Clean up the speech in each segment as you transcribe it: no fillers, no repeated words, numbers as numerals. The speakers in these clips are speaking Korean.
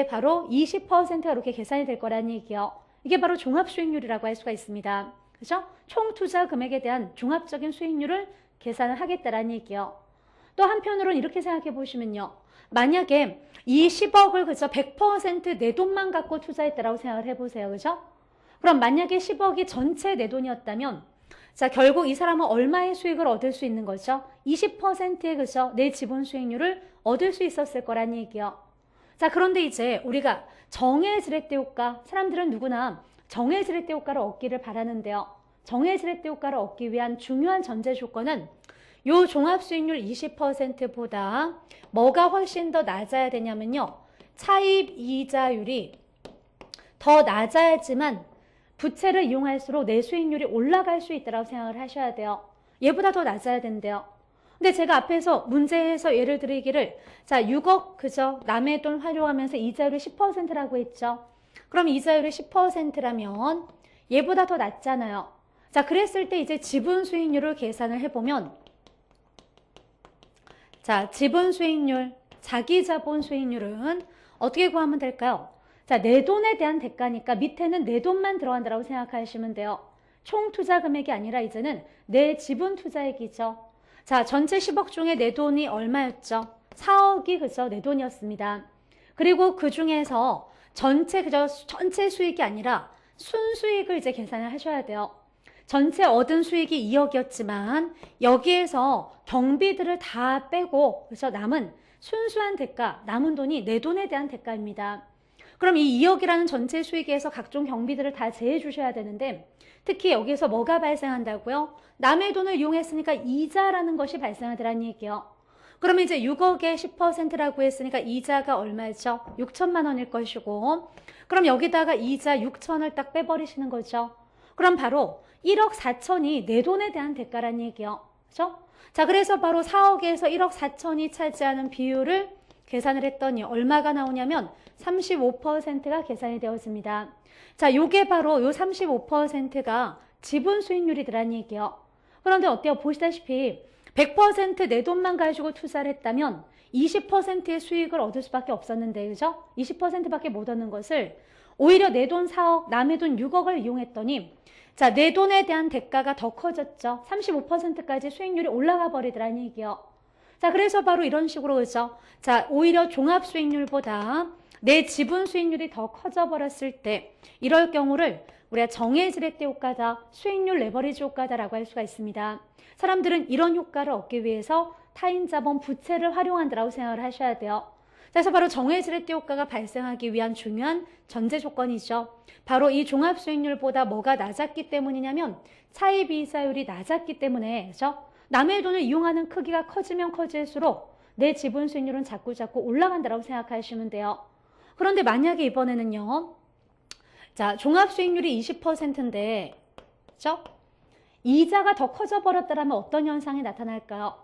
바로 20%가 이렇게 계산이 될 거라는 얘기요. 이게 바로 종합수익률이라고 할 수가 있습니다. 그죠? 총 투자 금액에 대한 종합적인 수익률을 계산을 하겠다라는 얘기요. 또 한편으로는 이렇게 생각해 보시면요. 만약에 이 10억을 그죠? 100% 내 돈만 갖고 투자했다라고 생각을 해보세요. 그죠? 그럼 만약에 10억이 전체 내 돈이었다면 자, 결국 이 사람은 얼마의 수익을 얻을 수 있는 거죠? 20%의 그죠? 내 지분 수익률을 얻을 수 있었을 거란 얘기요. 자, 그런데 이제 우리가 정해지렛대 효과, 사람들은 누구나 정해지렛대 효과를 얻기를 바라는데요. 정해지렛대 효과를 얻기 위한 중요한 전제 조건은 요 종합수익률 20%보다 뭐가 훨씬 더 낮아야 되냐면요. 차입 이자율이 더 낮아야지만 부채를 이용할수록 내 수익률이 올라갈 수 있다고 생각을 하셔야 돼요. 얘보다 더 낮아야 된대요. 근데 제가 앞에서 문제에서 예를 들기를 자 6억 그죠? 남의 돈 활용하면서 이자율이 10%라고 했죠. 그럼 이자율이 10%라면 얘보다 더 낮잖아요. 자 그랬을 때 이제 지분 수익률을 계산을 해보면 자 지분 수익률, 자기 자본 수익률은 어떻게 구하면 될까요? 자, 내 돈에 대한 대가니까 밑에는 내 돈만 들어간다고 생각하시면 돼요. 총 투자 금액이 아니라 이제는 내 지분 투자액이죠. 자, 전체 10억 중에 내 돈이 얼마였죠? 4억이 그죠? 내 돈이었습니다. 그리고 그 중에서 전체 수익이 아니라 순수익을 이제 계산을 하셔야 돼요. 전체 얻은 수익이 2억이었지만 여기에서 경비들을 다 빼고 그래서 남은 순수한 대가, 남은 돈이 내 돈에 대한 대가입니다. 그럼 이 2억이라는 전체 수익에서 각종 경비들을 다 제해 주셔야 되는데 특히 여기서 뭐가 발생한다고요? 남의 돈을 이용했으니까 이자라는 것이 발생하더라는 얘기예요. 그러면 이제 6억에 10%라고 했으니까 이자가 얼마였죠? 6천만 원일 것이고 그럼 여기다가 이자 6천을 딱 빼버리시는 거죠. 그럼 바로 1억 4천이 내 돈에 대한 대가라는 얘기예요. 그렇죠? 자, 그래서 바로 4억에서 1억 4천이 차지하는 비율을 계산을 했더니 얼마가 나오냐면 35%가 계산이 되었습니다. 자, 요게 바로 요 35%가 지분 수익률이더라는 얘기예요. 그런데 어때요? 보시다시피 100% 내 돈만 가지고 투자를 했다면 20%의 수익을 얻을 수밖에 없었는데 그죠? 20%밖에 못 얻는 것을 오히려 내 돈 4억, 남의 돈 6억을 이용했더니 자, 내 돈에 대한 대가가 더 커졌죠. 35%까지 수익률이 올라가 버리더라는 얘기예요. 자, 그래서 바로 이런 식으로 그죠? 자, 오히려 종합 수익률보다 내 지분 수익률이 더 커져 버렸을 때 이럴 경우를 우리가 정해지렛대 효과다, 수익률 레버리지 효과다라고 할 수가 있습니다. 사람들은 이런 효과를 얻기 위해서 타인 자본 부채를 활용한다라고 생각을 하셔야 돼요. 그래서 바로 정해지렛대 효과가 발생하기 위한 중요한 전제 조건이죠. 바로 이 종합 수익률보다 뭐가 낮았기 때문이냐면 차입 이자율이 낮았기 때문에 그죠? 남의 돈을 이용하는 크기가 커지면 커질수록 내 지분 수익률은 자꾸 올라간다고 생각하시면 돼요. 그런데 만약에 이번에는요. 자, 종합 수익률이 20%인데 그죠? 이자가 더 커져 버렸다면 어떤 현상이 나타날까요?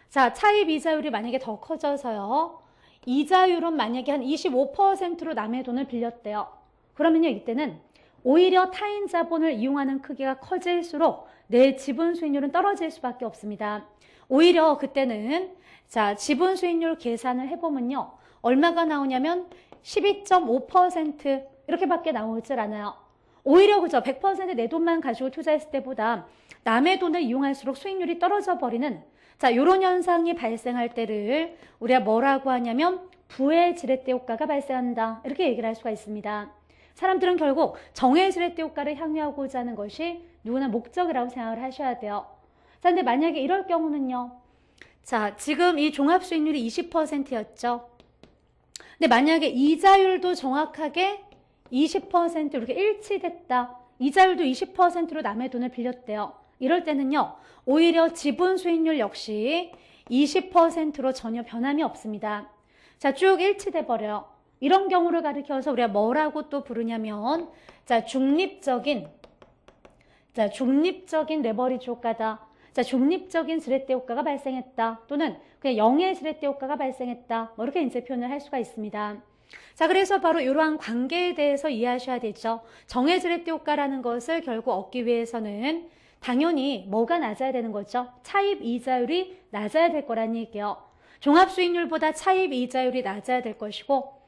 자, 차입 이자율이 만약에 더 커져서요. 이자율은 만약에 한 25%로 남의 돈을 빌렸대요. 그러면요, 이때는 오히려 타인 자본을 이용하는 크기가 커질수록 내 지분 수익률은 떨어질 수밖에 없습니다. 오히려 그때는 자, 지분 수익률 계산을 해보면요. 얼마가 나오냐면 12.5% 이렇게밖에 나오질 않아요. 오히려 그죠? 100% 내 돈만 가지고 투자했을 때보다 남의 돈을 이용할수록 수익률이 떨어져 버리는 자, 이런 현상이 발생할 때를 우리가 뭐라고 하냐면 부의 지렛대 효과가 발생한다. 이렇게 얘기를 할 수가 있습니다. 사람들은 결국 정해지렛대 효과를 향유하고자 하는 것이 누구나 목적이라고 생각을 하셔야 돼요. 자, 근데 만약에 이럴 경우는요. 자, 지금 이 종합수익률이 20%였죠. 근데 만약에 이자율도 정확하게 20% 이렇게 일치됐다. 이자율도 20%로 남의 돈을 빌렸대요. 이럴 때는요. 오히려 지분 수익률 역시 20%로 전혀 변함이 없습니다. 자, 쭉 일치돼 버려요. 이런 경우를 가리켜서 우리가 뭐라고 또 부르냐면 자, 중립적인 레버리지 효과다. 자, 중립적인 지렛대 효과가 발생했다. 또는 그냥 영의 지렛대 효과가 발생했다. 뭐 이렇게 이제 표현을 할 수가 있습니다. 자, 그래서 바로 이러한 관계에 대해서 이해하셔야 되죠. 정의 지렛대 효과라는 것을 결국 얻기 위해서는 당연히 뭐가 낮아야 되는 거죠? 차입 이자율이 낮아야 될 거란 얘기예요. 종합수익률보다 차입 이자율이 낮아야 될 것이고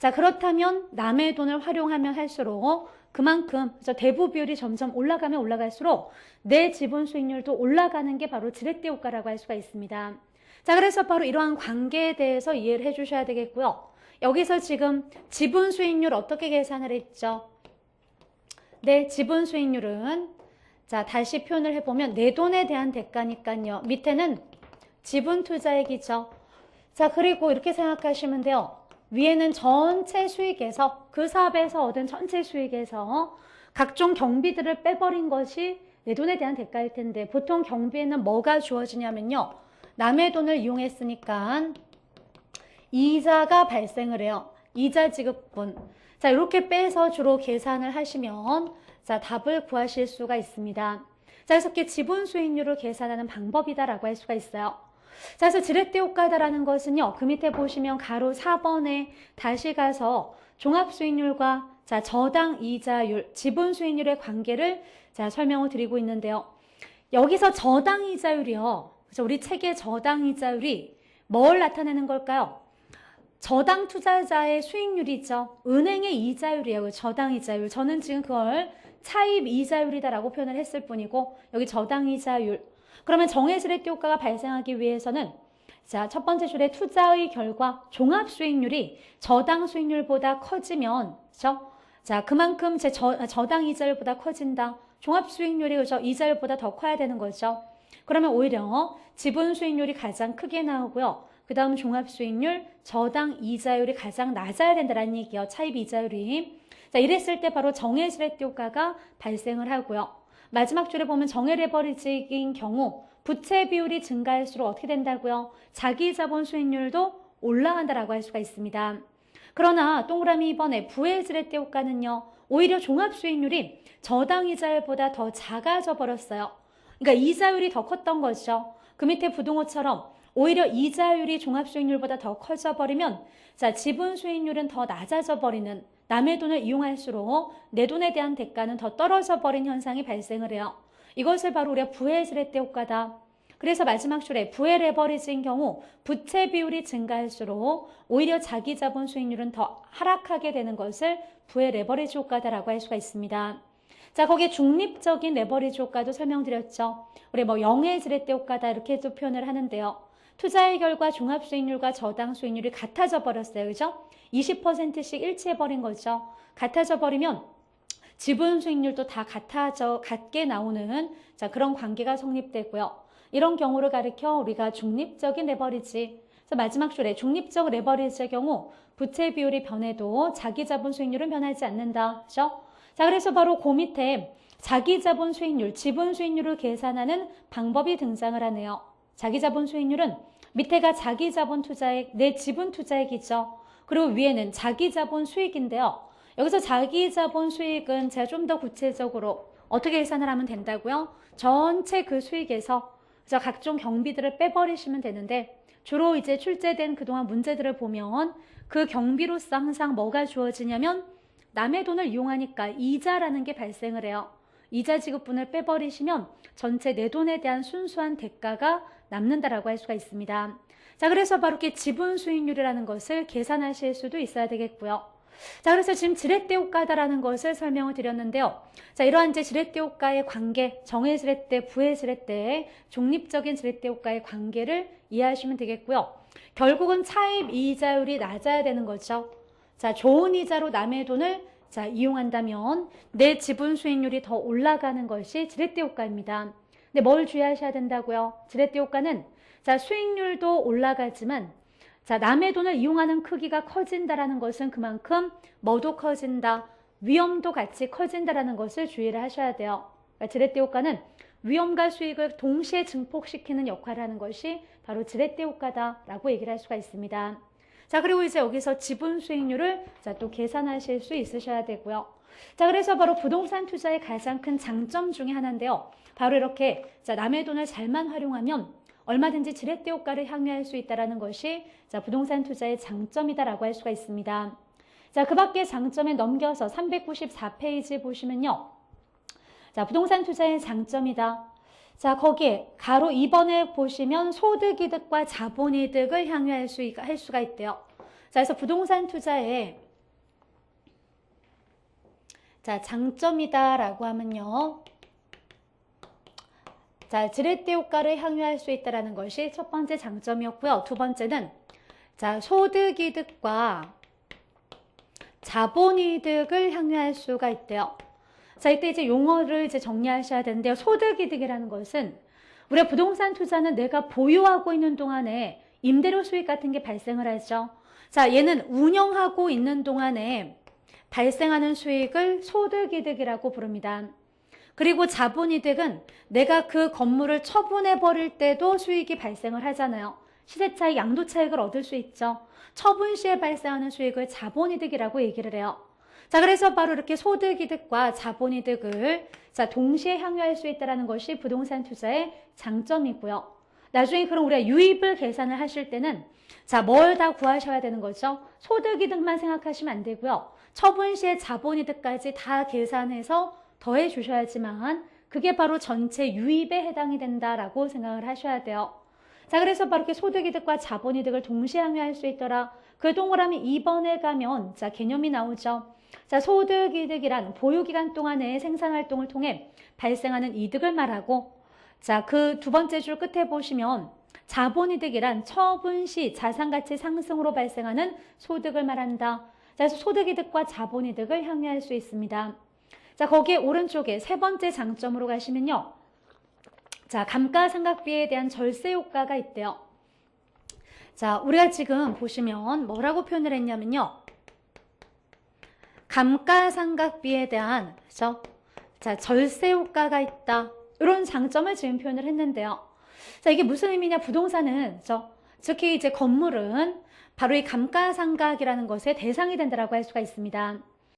자, 그렇다면 남의 돈을 활용하면 할수록 그만큼 대부 비율이 점점 올라가면 올라갈수록 내 지분 수익률도 올라가는 게 바로 지렛대 효과라고 할 수가 있습니다. 자, 그래서 바로 이러한 관계에 대해서 이해를 해주셔야 되겠고요. 여기서 지금 지분 수익률 어떻게 계산을 했죠? 내 지분 수익률은 자, 다시 표현을 해보면 내 돈에 대한 대가니까요. 밑에는 지분 투자액이죠. 자, 그리고 이렇게 생각하시면 돼요. 위에는 전체 수익에서 그 사업에서 얻은 전체 수익에서 각종 경비들을 빼버린 것이 내 돈에 대한 대가일 텐데 보통 경비에는 뭐가 주어지냐면요. 남의 돈을 이용했으니까 이자가 발생을 해요. 이자 지급분. 자, 이렇게 빼서 주로 계산을 하시면 자, 답을 구하실 수가 있습니다. 자, 그래서 이렇게 지분 수익률을 계산하는 방법이다라고 할 수가 있어요. 자, 그래서 지렛대 효과다라는 것은요. 그 밑에 보시면 가로 4번에 다시 가서 종합수익률과 자, 저당 이자율, 지분 수익률의 관계를 자, 설명을 드리고 있는데요. 여기서 저당 이자율이요. 그래서 우리 책의 저당 이자율이 뭘 나타내는 걸까요? 저당 투자자의 수익률이죠. 은행의 이자율이에요. 저당 이자율. 저는 지금 그걸 차입 이자율이다라고 표현을 했을 뿐이고 여기 저당 이자율. 그러면 정의 지렛대 효과가 발생하기 위해서는 자, 첫 번째 줄에 투자의 결과 종합 수익률이 저당 수익률보다 커지면 그렇죠? 자, 그만큼 제 저당 이자율보다 커진다. 종합 수익률이 그죠? 이자율보다 더 커야 되는 거죠. 그러면 오히려 지분 수익률이 가장 크게 나오고요. 그 다음 종합 수익률, 저당 이자율이 가장 낮아야 된다는 얘기예요. 차입 이자율이. 자, 이랬을 때 바로 정의 지렛대 효과가 발생을 하고요. 마지막 줄에 보면 정의 레버리지인 경우 부채 비율이 증가할수록 어떻게 된다고요? 자기 자본 수익률도 올라간다라고 할 수가 있습니다. 그러나 동그라미 2번에 부의 지렛대 효과는요. 오히려 종합 수익률이 저당 이자율보다 더 작아져 버렸어요. 그러니까 이자율이 더 컸던 거죠. 그 밑에 부동호처럼 오히려 이자율이 종합 수익률보다 더 커져 버리면 자, 지분 수익률은 더 낮아져 버리는 남의 돈을 이용할수록 내 돈에 대한 대가는 더 떨어져 버린 현상이 발생을 해요. 이것을 바로 우리가 부의 지렛대 효과다. 그래서 마지막 줄에 부의 레버리지인 경우 부채 비율이 증가할수록 오히려 자기 자본 수익률은 더 하락하게 되는 것을 부의 레버리지 효과다라고 할 수가 있습니다. 자, 거기에 중립적인 레버리지 효과도 설명드렸죠. 우리 뭐 영의 지렛대 효과다 이렇게도 표현을 하는데요. 투자의 결과 종합 수익률과 저당 수익률이 같아져 버렸어요. 그죠? 20%씩 일치해버린 거죠. 같아져 버리면 지분 수익률도 다 같게 나오는 자, 그런 관계가 성립되고요. 이런 경우를 가리켜 우리가 중립적인 레버리지. 그래서 마지막 줄에 중립적 레버리지의 경우 부채 비율이 변해도 자기 자본 수익률은 변하지 않는다. 그죠? 자, 그래서 바로 그 밑에 자기 자본 수익률, 지분 수익률을 계산하는 방법이 등장을 하네요. 자기 자본 수익률은 밑에가 자기 자본 투자액, 내 지분 투자액이죠. 그리고 위에는 자기 자본 수익인데요. 여기서 자기 자본 수익은 제가 좀 더 구체적으로 어떻게 계산을 하면 된다고요? 전체 그 수익에서 각종 경비들을 빼버리시면 되는데 주로 이제 출제된 그동안 문제들을 보면 그 경비로서 항상 뭐가 주어지냐면 남의 돈을 이용하니까 이자라는 게 발생을 해요. 이자 지급분을 빼버리시면 전체 내 돈에 대한 순수한 대가가 남는다라고 할 수가 있습니다. 자, 그래서 바로 이렇게 지분 수익률이라는 것을 계산하실 수도 있어야 되겠고요. 자, 그래서 지금 지렛대 효과다라는 것을 설명을 드렸는데요. 자, 이러한 이제 지렛대 효과의 관계, 정의 지렛대, 부의 지렛대, 중립적인 지렛대 효과의 관계를 이해하시면 되겠고요. 결국은 차입 이자율이 낮아야 되는 거죠. 자, 좋은 이자로 남의 돈을 자, 이용한다면 내 지분 수익률이 더 올라가는 것이 지렛대 효과입니다. 근데 뭘 주의하셔야 된다고요? 지렛대 효과는 자, 수익률도 올라가지만 자, 남의 돈을 이용하는 크기가 커진다라는 것은 그만큼 뭐도 커진다, 위험도 같이 커진다라는 것을 주의를 하셔야 돼요. 그러니까 지렛대 효과는 위험과 수익을 동시에 증폭시키는 역할을 하는 것이 바로 지렛대 효과다라고 얘기를 할 수가 있습니다. 자, 그리고 이제 여기서 지분 수익률을 자, 또 계산하실 수 있으셔야 되고요. 자, 그래서 바로 부동산 투자의 가장 큰 장점 중에 하나인데요. 바로 이렇게 자, 남의 돈을 잘만 활용하면 얼마든지 지렛대 효과를 향유할 수 있다는 것이 자, 부동산 투자의 장점이다라고 할 수가 있습니다. 자, 그 밖에 장점에 넘겨서 394페이지 보시면요. 자, 부동산 투자의 장점이다. 자, 거기에 가로 2번에 보시면 소득이득과 자본이득을 향유할 할 수가 있대요. 자, 그래서 부동산 투자에 자, 장점이다라고 하면요. 자, 지렛대 효과를 향유할 수 있다는 것이 첫 번째 장점이었고요. 두 번째는 자, 소득이득과 자본이득을 향유할 수가 있대요. 자, 이때 이제 용어를 이제 정리하셔야 되는데요. 소득이득이라는 것은 우리가 부동산 투자는 내가 보유하고 있는 동안에 임대료 수익 같은 게 발생을 하죠. 자, 얘는 운영하고 있는 동안에 발생하는 수익을 소득이득이라고 부릅니다. 그리고 자본이득은 내가 그 건물을 처분해 버릴 때도 수익이 발생을 하잖아요. 시세 차익, 양도 차익을 얻을 수 있죠. 처분 시에 발생하는 수익을 자본이득이라고 얘기를 해요. 자, 그래서 바로 이렇게 소득이득과 자본이득을 자, 동시에 향유할 수 있다는 것이 부동산 투자의 장점이고요. 나중에 그럼 우리가 유입을 계산을 하실 때는 자, 뭘 다 구하셔야 되는 거죠? 소득이득만 생각하시면 안 되고요. 처분 시에 자본이득까지 다 계산해서 더해 주셔야지만 그게 바로 전체 유입에 해당이 된다라고 생각을 하셔야 돼요. 자, 그래서 바로 이렇게 소득이득과 자본이득을 동시에 향유할 수 있더라. 그 동그라미 2번에 가면 자, 개념이 나오죠. 자, 소득이득이란 보유기간 동안의 생산활동을 통해 발생하는 이득을 말하고 자, 그 두 번째 줄 끝에 보시면 자본이득이란 처분 시 자산가치 상승으로 발생하는 소득을 말한다. 자, 그래서 소득이득과 자본이득을 향유할 수 있습니다. 자, 거기에 오른쪽에 세 번째 장점으로 가시면요. 자, 감가상각비에 대한 절세 효과가 있대요. 자, 우리가 지금 보시면 뭐라고 표현을 했냐면요. 감가상각비에 대한 그렇죠? 자, 절세 효과가 있다. 이런 장점을 지금 표현을 했는데요. 자, 이게 무슨 의미냐? 부동산은 그렇죠? 특히 이제 건물은 바로 이 감가상각이라는 것의 대상이 된다라고 할 수가 있습니다.